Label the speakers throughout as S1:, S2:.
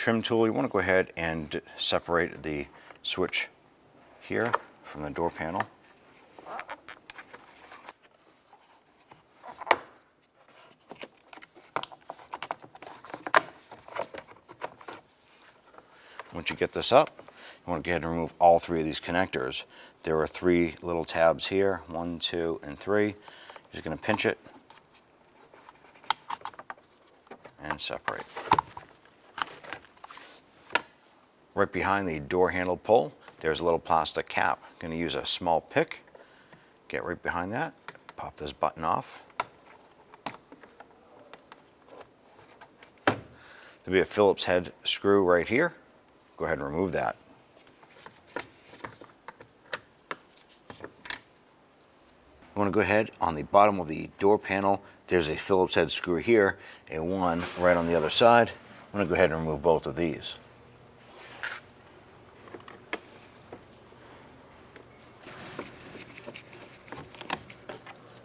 S1: trim tool, you want to go ahead and separate the switch here from the door panel. Once you get this up, you want to go ahead and remove all three of these connectors. There are three little tabs here, 1, 2, and 3. You're just going to pinch it and separate. Right behind the door handle pull, there's a little plastic cap. I'm going to use a small pick, get right behind that, pop this button off. There'll be a Phillips head screw right here. Go ahead and remove that. You want to go ahead on the bottom of the door panel, there's a Phillips head screw here and one right on the other side. I'm going to go ahead and remove both of these.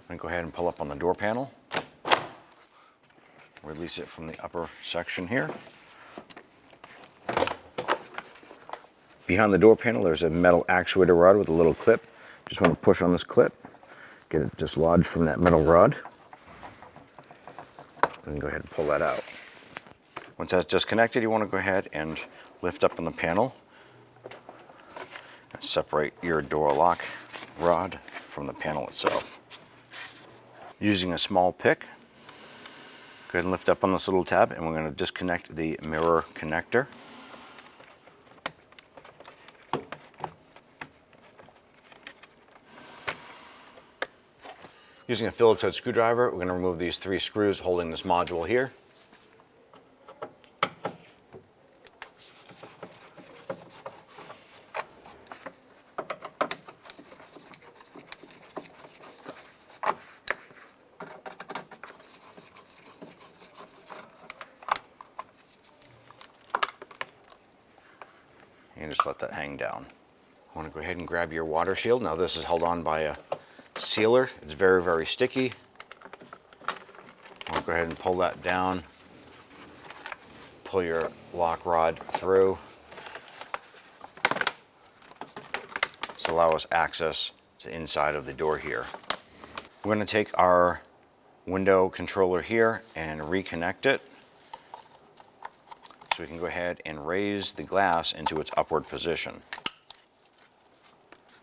S1: I'm going to go ahead and pull up on the door panel. Release it from the upper section here. Behind the door panel, there's a metal actuator rod with a little clip. Just want to push on this clip, get it dislodged from that metal rod, and go ahead and pull that out. Once that's disconnected, you want to go ahead and lift up on the panel and separate your door lock rod from the panel itself. Using a small pick, go ahead and lift up on this little tab, and we're going to disconnect the mirror connector. Using a Phillips head screwdriver, we're going to remove these three screws holding this module here. And just let that hang down. I want to go ahead and grab your water shield. Now this is held on by a sealer. It's very, very sticky. I'll go ahead and pull that down. Pull your lock rod through. This will allow us access to the inside of the door here. We're going to take our window controller here and reconnect it. So we can go ahead and raise the glass into its upward position.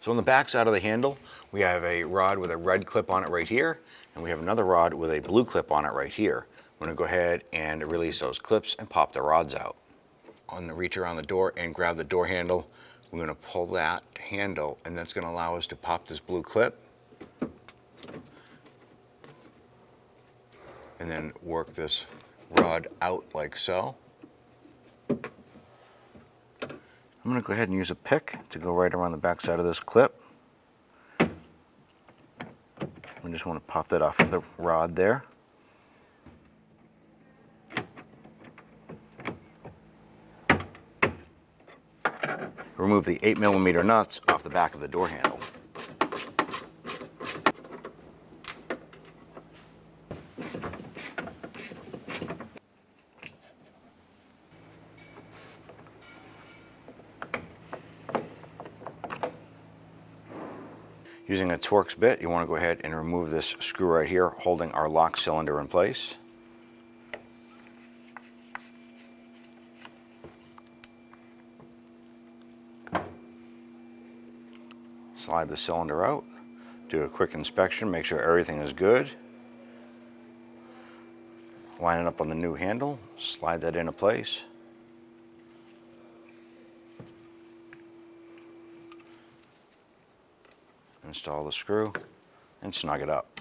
S1: So on the back side of the handle, we have a rod with a red clip on it right here, and we have another rod with a blue clip on it right here. I'm going to go ahead and release those clips and pop the rods out. I'm going to reach around the door and grab the door handle. We're going to pull that handle, and that's going to allow us to pop this blue clip and then work this rod out like so. I'm going to go ahead and use a pick to go right around the back side of this clip. I just want to pop that off of the rod there. Remove the 8mm nuts off the back of the door handle. Using a Torx bit, you want to go ahead and remove this screw right here holding our lock cylinder in place. Slide the cylinder out, do a quick inspection, make sure everything is good. Line it up on the new handle, slide that into place. Install the screw and snug it up.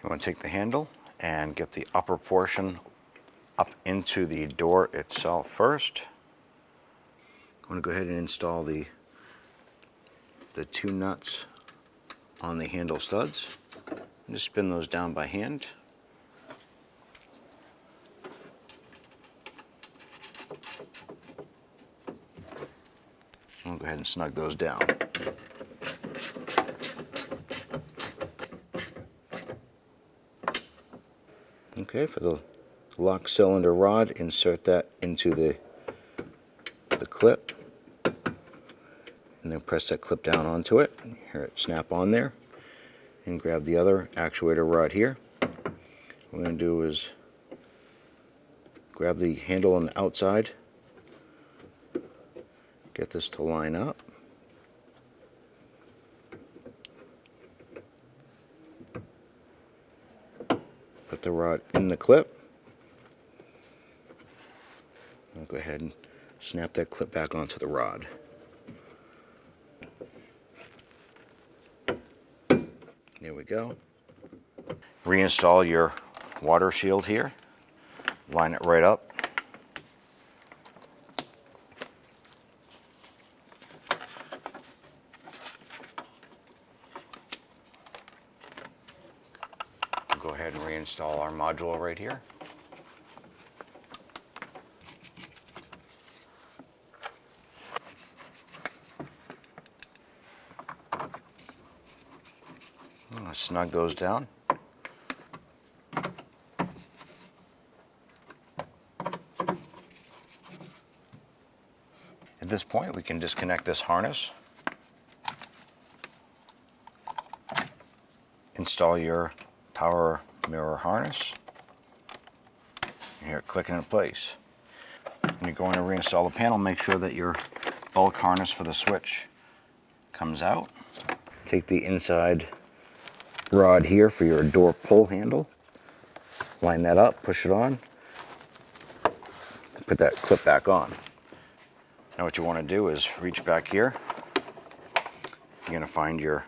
S1: You want to take the handle and get the upper portion up into the door itself first. I'm going to go ahead and install the two nuts on the handle studs. And just spin those down by hand. I'll go ahead and snug those down. Okay, for the lock cylinder rod, insert that into the clip, and then press that clip down onto it. Hear it snap on there, and grab the other actuator rod here. What we're going to do is grab the handle on the outside, get this to line up. Put the rod in the clip. I'll go ahead and snap that clip back onto the rod. There we go. Reinstall your water shield here. Line it right up. Go ahead and reinstall our module right here. Snug those down. At this point, we can disconnect this harness. Install your power mirror harness. You hear it clicking in place. When you're going to reinstall the panel, make sure that your bulk harness for the switch comes out. Take the inside rod here for your door pull handle. Line that up, push it on, put that clip back on. Now what you want to do is reach back here. You're going to find your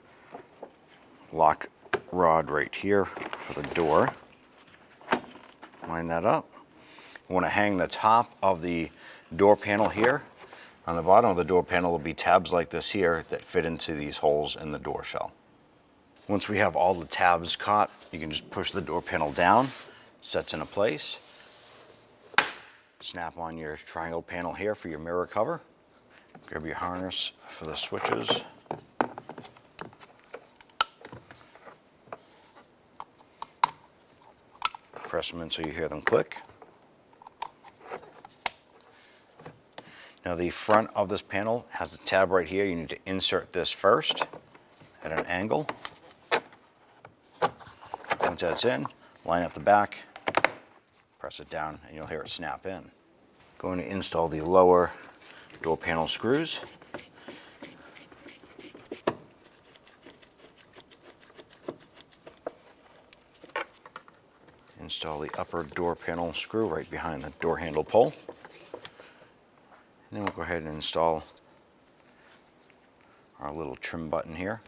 S1: lock rod right here for the door. Line that up. You want to hang the top of the door panel here. On the bottom of the door panel will be tabs like this here that fit into these holes in the door shell. Once we have all the tabs caught, you can just push the door panel down, sets into place. Snap on your triangle panel here for your mirror cover. Grab your harness for the switches. Press them in so you hear them click. Now the front of this panel has a tab right here. You need to insert this first at an angle. Once that's in, line up the back, press it down, and you'll hear it snap in. Going to install the lower door panel screws. Install the upper door panel screw right behind the door handle pole. And then we'll go ahead and install our little trim button here.